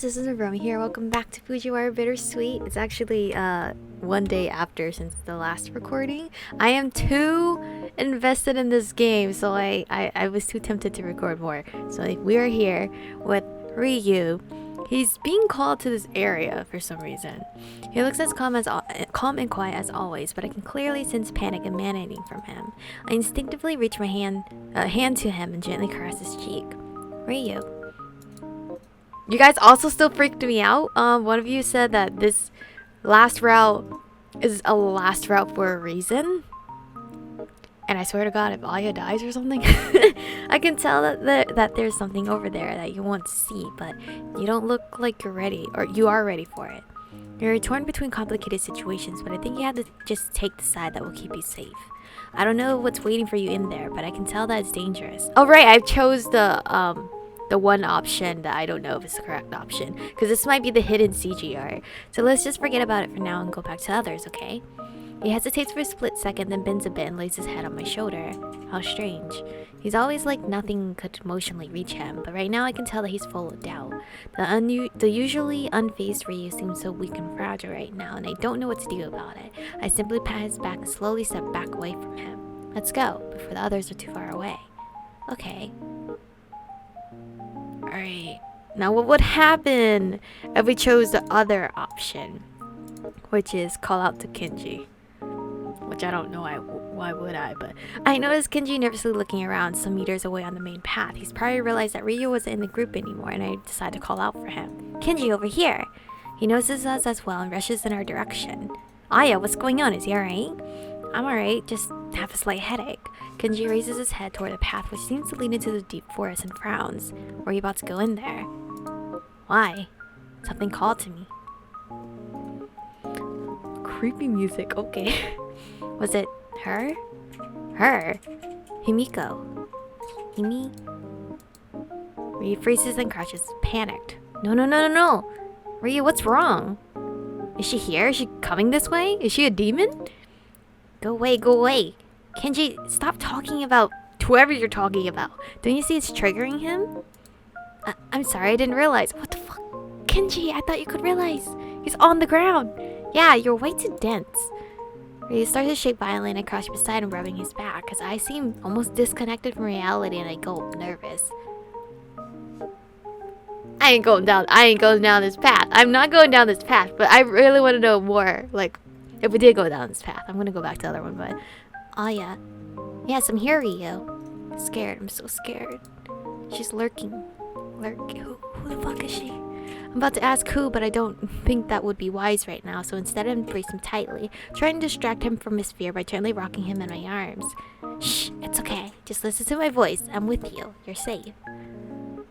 guys, this is Aromie here. Welcome back to Fujiwara Bittersweet. It's actually one day after since the last recording. I am too invested in this game, so I was too tempted to record more. So we are here with Ryu. He's being called to this area for some reason. He looks as calm and quiet as always, but I can clearly sense panic emanating from him. I instinctively reach my hand to him and gently caress his cheek. Ryu. You guys also still freaked me out. One of you said that this last route is a last route for a reason. And I swear to God, if Aya dies or something, I can tell that there's something over there that you want to see, but you don't look like you're ready, or you are ready for it. You're torn between complicated situations, but I think you have to just take the side that will keep you safe. I don't know what's waiting for you in there, but I can tell that it's dangerous. Oh right, I chose the one option that I don't know if it's the correct option, because this might be the hidden CGR. So let's just forget about it for now and go back to others, okay? He hesitates for a split second, then bends a bit and lays his head on my shoulder. How strange. He's always like nothing could emotionally reach him, but right now I can tell that he's full of doubt. The usually unfazed Ryu seems so weak and fragile right now, and I don't know what to do about it. I simply pat his back and slowly step back away from him. Let's go, before the others are too far away. Okay. Alright, now what would happen if we chose the other option, which is call out to Kenji? Which I don't know why would I, but I noticed Kenji nervously looking around some meters away on the main path. He's probably realized that Ryu wasn't in the group anymore, and I decide to call out for him. Kenji, over here! He notices us as well and rushes in our direction. Aya, what's going on? Is he alright? I'm alright, just have a slight headache. Kenji raises his head toward the path which seems to lead into the deep forest and frowns. Were you about to go in there? Why? Something called to me. Creepy music, okay. Was it her? Her? Himeko. Himi? Ryu freezes and crouches, panicked. No. Ryu, what's wrong? Is she here? Is she coming this way? Is she a demon? Go away. Kenji, stop talking about whoever you're talking about. Don't you see it's triggering him? I'm sorry, I didn't realize. What the fuck? Kenji, I thought you could realize. He's on the ground. Yeah, you're way too dense. He starts to shake violently and I crouch beside him, rubbing his back. His eyes seem almost disconnected from reality and I go nervous. I ain't going down this path. I'm not going down this path, but I really want to know more. Like, if we did go down this path. I'm gonna go back to the other one, but... Aya. Yes, I'm here, Ryu. Scared. I'm so scared. She's lurking. Who the fuck is she? I'm about to ask who, but I don't think that would be wise right now, so instead I embrace him tightly, trying to distract him from his fear by gently rocking him in my arms. Shh, it's okay. Just listen to my voice. I'm with you. You're safe.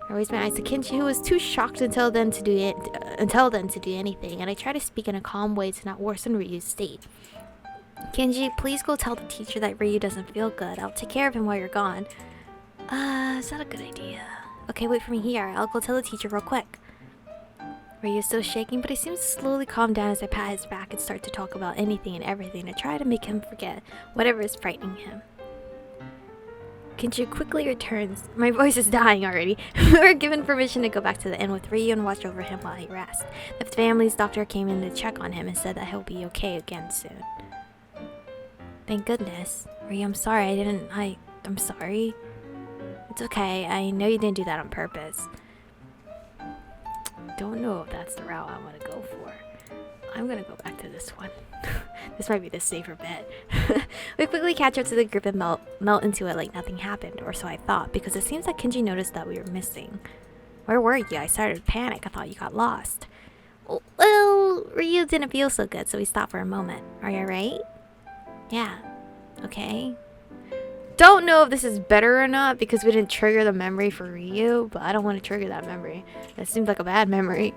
I raise my eyes to Kenji, who was too shocked until then to do anything, and I try to speak in a calm way to not worsen Ryu's state. Kenji, please go tell the teacher that Ryu doesn't feel good. I'll take care of him while you're gone. Is that a good idea? Okay, wait for me here. I'll go tell the teacher real quick. Ryu's still shaking, but he seems to slowly calm down as I pat his back and start to talk about anything and everything to try to make him forget whatever is frightening him. Kenji quickly returns. My voice is dying already. We're given permission to go back to the inn with Ryu and watch over him while he rests. The family's doctor came in to check on him and said that he'll be okay again soon. Thank goodness. Ryu, I'm sorry. I'm sorry. It's okay. I know you didn't do that on purpose. Don't know if that's the route I want to go for. I'm gonna go back to this one. This might be the safer bet. We quickly catch up to the group and melt into it like nothing happened, or so I thought, because it seems that Kenji noticed that we were missing. Where were you? I started to panic. I thought you got lost. Well, Ryu didn't feel so good, so we stopped for a moment. Are you alright? Yeah. Okay. Don't know if this is better or not because we didn't trigger the memory for Ryu, but I don't want to trigger that memory. That seems like a bad memory.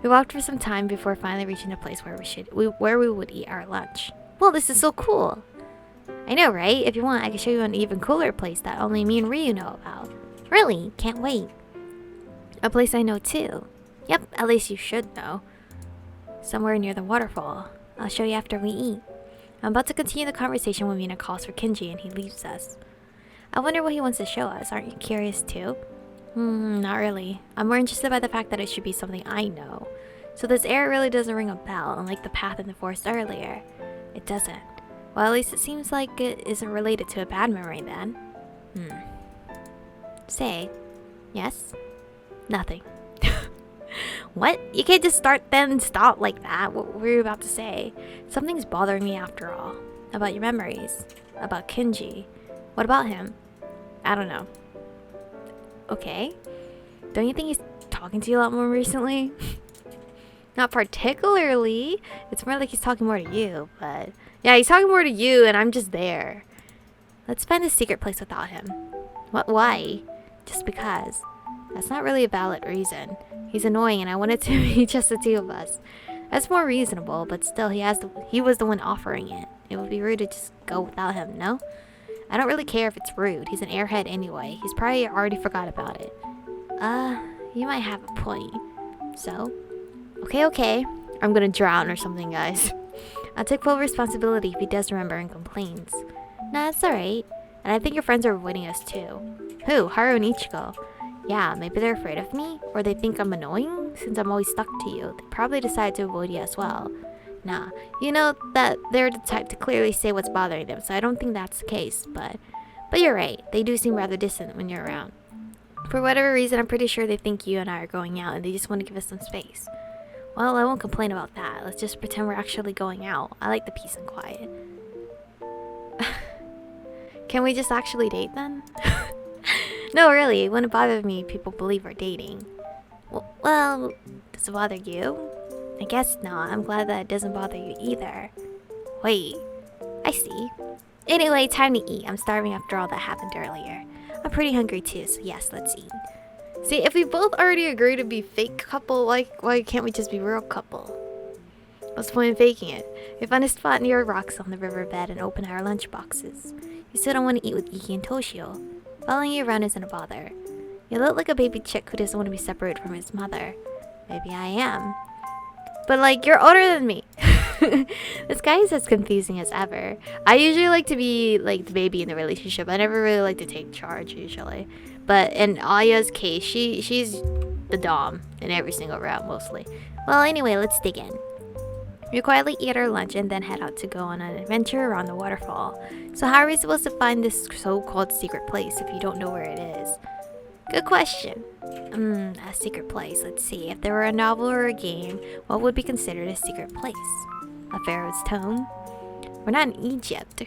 We walked for some time before finally reaching a place where we would eat our lunch. Well, this is so cool. I know, right? If you want, I can show you an even cooler place that only me and Ryu know about. Really? Can't wait. A place I know too. Yep, at least you should know. Somewhere near the waterfall. I'll show you after we eat. I'm about to continue the conversation when Mina calls for Kenji and he leaves us. I wonder what he wants to show us. Aren't you curious too? Not really. I'm more interested by the fact that it should be something I know. So this air really doesn't ring a bell, unlike the path in the forest earlier. It doesn't. Well, at least it seems like it isn't related to a bad memory then. Say, yes? Nothing. What? You can't just start then and stop like that. What were you about to say? Something's bothering me after all. About your memories. About Kinji. What about him? I don't know. Okay. Don't you think he's talking to you a lot more recently? Not particularly. It's more like he's talking more to you, but... Yeah, he's talking more to you and I'm just there. Let's find a secret place without him. What? Why? Just because. That's not really a valid reason. He's annoying and I want it to be just the two of us. That's more reasonable, but still he was the one offering it. It would be rude to just go without him, no? I don't really care if it's rude. He's an airhead anyway. He's probably already forgot about it. You might have a point. So? Okay. I'm gonna drown or something, guys. I'll take full responsibility if he does remember and complains. Nah, it's alright. And I think your friends are avoiding us too. Who? Haru and Ichigo. Yeah, maybe they're afraid of me? Or they think I'm annoying? Since I'm always stuck to you. They probably decide to avoid you as well. Nah, you know that they're the type to clearly say what's bothering them, so I don't think that's the case, but you're right. They do seem rather distant when you're around. For whatever reason, I'm pretty sure they think you and I are going out and they just want to give us some space. Well, I won't complain about that. Let's just pretend we're actually going out. I like the peace and quiet. Can we just actually date then? No, really, it wouldn't bother me if people believe we're dating. Well, does it bother you? I guess not. I'm glad that it doesn't bother you either. Wait, I see. Anyway, time to eat. I'm starving after all that happened earlier. I'm pretty hungry too, so yes, let's eat. See, if we both already agree to be fake couple, why can't we just be real couple? What's the point in faking it? We find a spot near rocks on the riverbed and open our lunch boxes. You still don't want to eat with Iki and Toshio. Following you around isn't a bother. You look like a baby chick who doesn't want to be separated from his mother. Maybe I am. But like, you're older than me. This guy is as confusing as ever. I usually like to be like the baby in the relationship. I never really like to take charge usually. But in Aya's case, she's the dom in every single round mostly. Well, anyway, let's dig in. We quietly eat our lunch and then head out to go on an adventure around the waterfall. So how are we supposed to find this so-called secret place if you don't know where it is? Good question. A secret place. Let's see. If there were a novel or a game, what would be considered a secret place? A pharaoh's tomb? We're not in Egypt.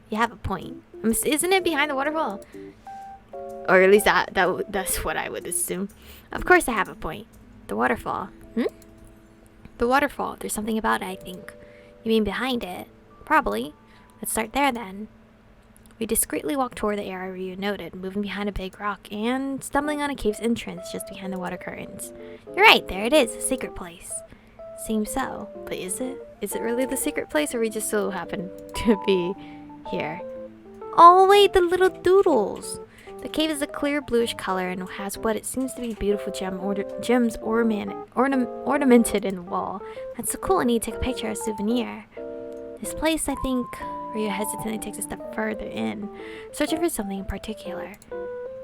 You have a point. Isn't it behind the waterfall? Or at least that's what I would assume. Of course I have a point. The waterfall. The waterfall. There's something about it, I think. You mean behind it? Probably. Let's start there then. We discreetly walked toward the area you noted, moving behind a big rock and stumbling on a cave's entrance just behind the water curtains. You're right, there it is, a secret place. Seems so, but is it? Is it really the secret place, or we just so happen to be here? Oh wait, the little doodles! The cave is a clear bluish color and has what it seems to be beautiful gems ornamented in the wall. That's so cool, I need to take a picture as a souvenir. This place, I think... Ryu hesitantly takes a step further in, searching for something in particular.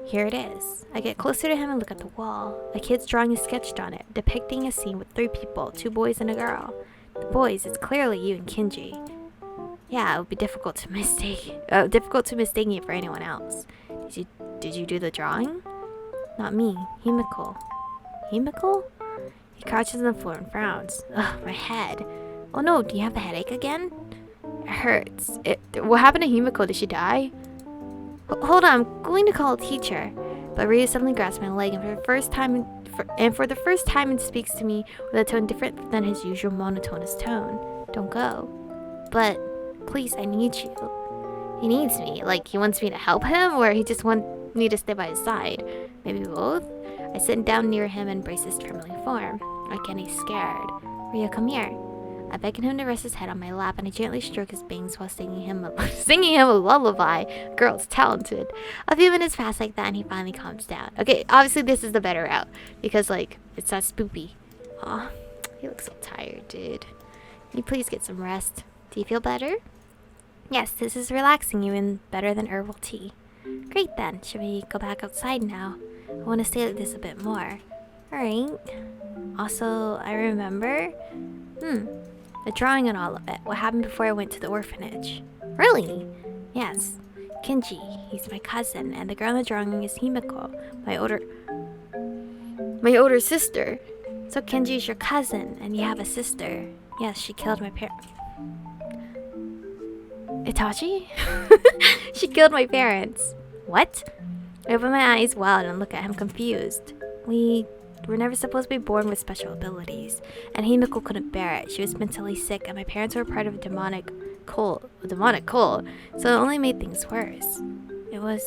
Here it is. I get closer to him and look at the wall. A kid's drawing is sketched on it, depicting a scene with 3 people, 2 boys and a girl. The boys, it's clearly you and Kinji. Yeah, it would be difficult to mistake you for anyone else. Did you do the drawing? Not me. Himeko. Himeko? He crouches on the floor and frowns. Ugh, my head. Oh no, do you have a headache again? It hurts. What happened to Himeko? Did she die? Hold on, I'm going to call a teacher. But Ryu suddenly grasps my leg, and for the first time it speaks to me with a tone different than his usual monotonous tone. Don't go. But please, I need you. He needs me. Like, he wants me to help him, or he just wants me to stay by his side? Maybe both? I sit down near him and embrace his trembling form. Again, he's scared. Ryu, come here. I beckon him to rest his head on my lap, and I gently stroke his bangs while singing him a lullaby. Girl's talented. A few minutes pass like that, and he finally calms down. Okay, obviously this is the better route, because, like, it's not spoopy. Aw, you look so tired, dude. Can you please get some rest? Do you feel better? Yes, this is relaxing you and better than herbal tea. Great then. Should we go back outside now? I want to stay like this a bit more. Alright. Also, I remember... the drawing and all of it. What happened before I went to the orphanage. Really? Yes. Kenji, he's my cousin, and the girl in the drawing is Himeko, my older sister. So Kenji is your cousin, and you have a sister. Yes, she killed my parents. Itachi? She killed my parents. What? I open my eyes wide and look at him confused. We were never supposed to be born with special abilities, and Himeko couldn't bear it. She was mentally sick, and my parents were part of a demonic cult, so it only made things worse. It was,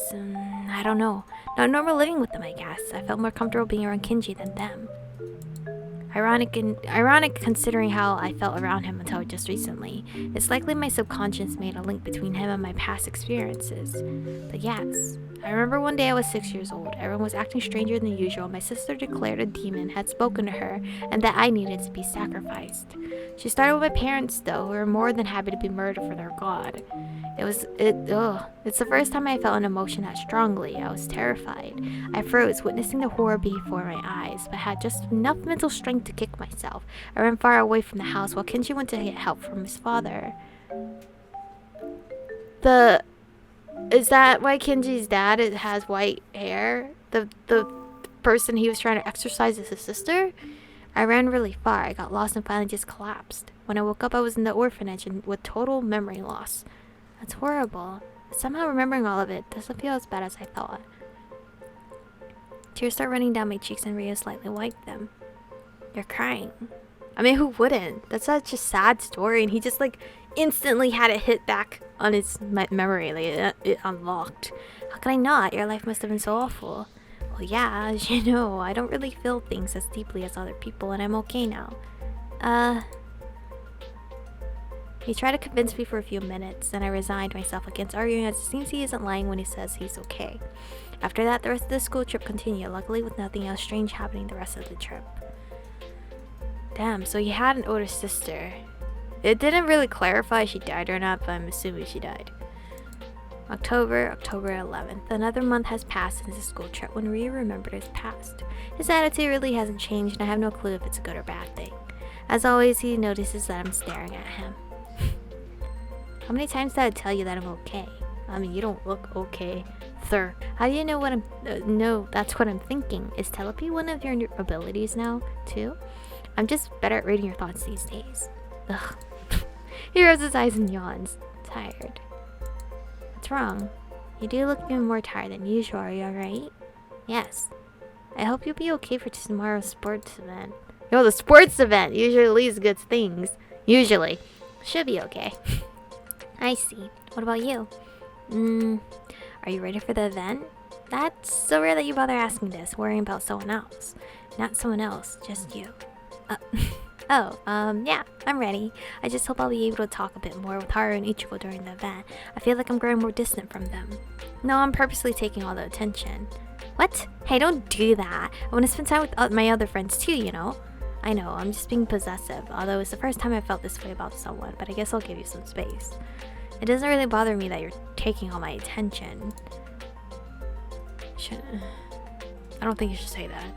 I don't know, not normal living with them, I guess. I felt more comfortable being around Kenji than them. Ironic considering how I felt around him until just recently. It's likely my subconscious made a link between him and my past experiences. But yes, I remember one day I was 6 years old. Everyone was acting stranger than usual. My sister declared a demon had spoken to her and that I needed to be sacrificed. She started with my parents though, who were more than happy to be murdered for their god. It's the first time I felt an emotion that strongly. I was terrified. I froze, witnessing the horror before my eyes, but had just enough mental strength to kick myself. I ran far away from the house while Kenji went to get help from his father. Is that why Kenji's dad has white hair? The person he was trying to exorcise is his sister? I ran really far. I got lost and finally just collapsed. When I woke up, I was in the orphanage and with total memory loss. That's horrible. But somehow remembering all of it doesn't feel as bad as I thought. Tears start running down my cheeks and Rio slightly wiped them. You're crying. I mean, who wouldn't? That's such a sad story, and he just like instantly had it hit back on his memory, like it unlocked. How could I not? Your life must have been so awful. Well, yeah, as you know, I don't really feel things as deeply as other people, and I'm okay now. He tried to convince me for a few minutes, then I resigned myself against arguing as it seems he isn't lying when he says he's okay. After that, the rest of the school trip continued, luckily with nothing else strange happening the rest of the trip. Damn, so he had an older sister. It didn't really clarify if she died or not, but I'm assuming she died. October 11th. Another month has passed since the school trip when Ryu remembered his past. His attitude really hasn't changed, and I have no clue if it's a good or bad thing. As always, he notices that I'm staring at him. How many times did I tell you that I'm okay? I mean, you don't look okay, sir. How do you know what I'm... no, that's what I'm thinking. Is telepathy one of your abilities now, too? I'm just better at reading your thoughts these days. Ugh. He rubs his eyes and yawns. Tired. What's wrong? You do look even more tired than usual, are you alright? Yes. I hope you'll be okay for tomorrow's sports event. Yo, the sports event usually leads to good things. Usually. Should be okay. I see. What about you? Are you ready for the event? That's so rare that you bother asking this, worrying about someone else. Not someone else, just you. Yeah, I'm ready. I just hope I'll be able to talk a bit more with Haru and Ichigo during the event. I feel like I'm growing more distant from them. No, I'm purposely taking all the attention. What? Hey, don't do that. I want to spend time with my other friends too, you know? I know, I'm just being possessive, although it's the first time I felt this way about someone, but I guess I'll give you some space. It doesn't really bother me that you're taking all my attention. I don't think you should say that.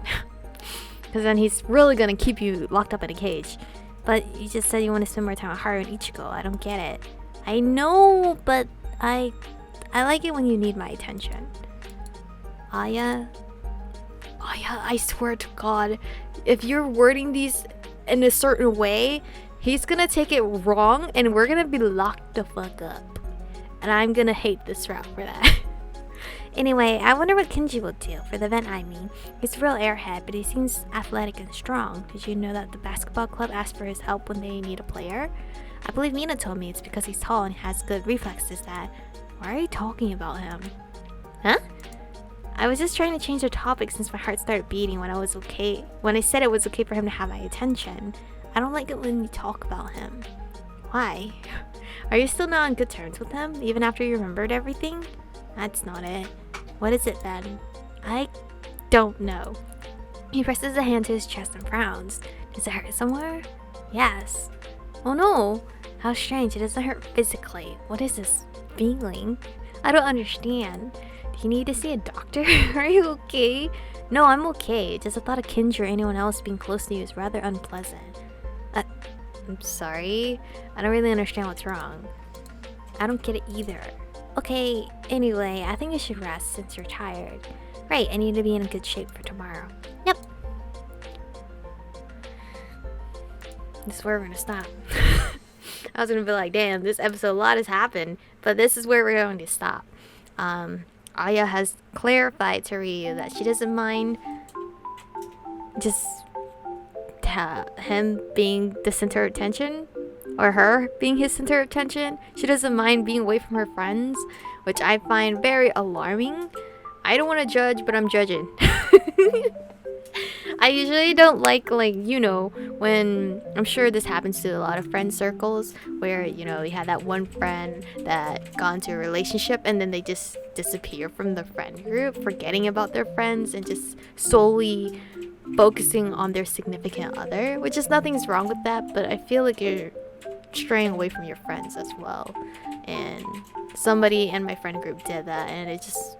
Because then he's really gonna keep you locked up in a cage. But you just said you want to spend more time with Haru and Ichigo. I don't get it. I know, but I like it when you need my attention. Aya, I swear to God, if you're wording these in a certain way, he's gonna take it wrong and we're gonna be locked the fuck up. And I'm gonna hate this route for that. Anyway, I wonder what Kenji will do for the event, I mean. He's a real airhead, but he seems athletic and strong. Did you know that the basketball club asked for his help when they need a player? I believe Mina told me it's because he's tall and has good reflexes that... Why are you talking about him? Huh? I was just trying to change the topic since my heart started beating when I said it was okay for him to have my attention. I don't like it when you talk about him. Why? Are you still not on good terms with him, even after you remembered everything? That's not it. What is it then? I don't know. He presses a hand to his chest and frowns. Does it hurt somewhere? Yes. Oh no! How strange, it doesn't hurt physically. What is this feeling? I don't understand. You need to see a doctor? Are you okay? No, I'm okay. Just the thought of Kinji or anyone else being close to you is rather unpleasant. I'm sorry. I don't really understand what's wrong. I don't get it either. Okay, anyway, I think you should rest since you're tired. Right, I need to be in good shape for tomorrow. Yep. This is where we're gonna stop. I was gonna be like, damn, this episode, a lot has happened. But this is where we're going to stop. Aya has clarified to Ryu that she doesn't mind just him being the center of attention, or her being his center of attention. She doesn't mind being away from her friends, which I find very alarming. I don't want to judge, but I'm judging. I usually don't like, you know, when, I'm sure this happens to a lot of friend circles, where, you know, you had that one friend that got into a relationship and then they just disappear from the friend group, forgetting about their friends and just solely focusing on their significant other, which is nothing's wrong with that, but I feel like you're straying away from your friends as well. And somebody in my friend group did that, and it just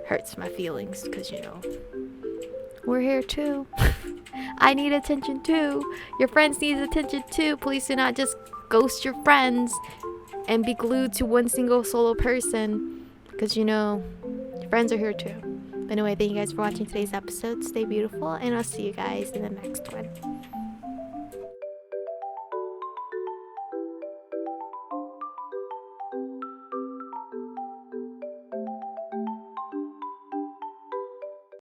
hurts my feelings because, you know, we're here too. I need attention too. Your friends need attention too. Please do not just ghost your friends and be glued to one single solo person, because, you know, your friends are here too. But anyway, thank you guys for watching today's episode. Stay beautiful, and I'll see you guys in the next one.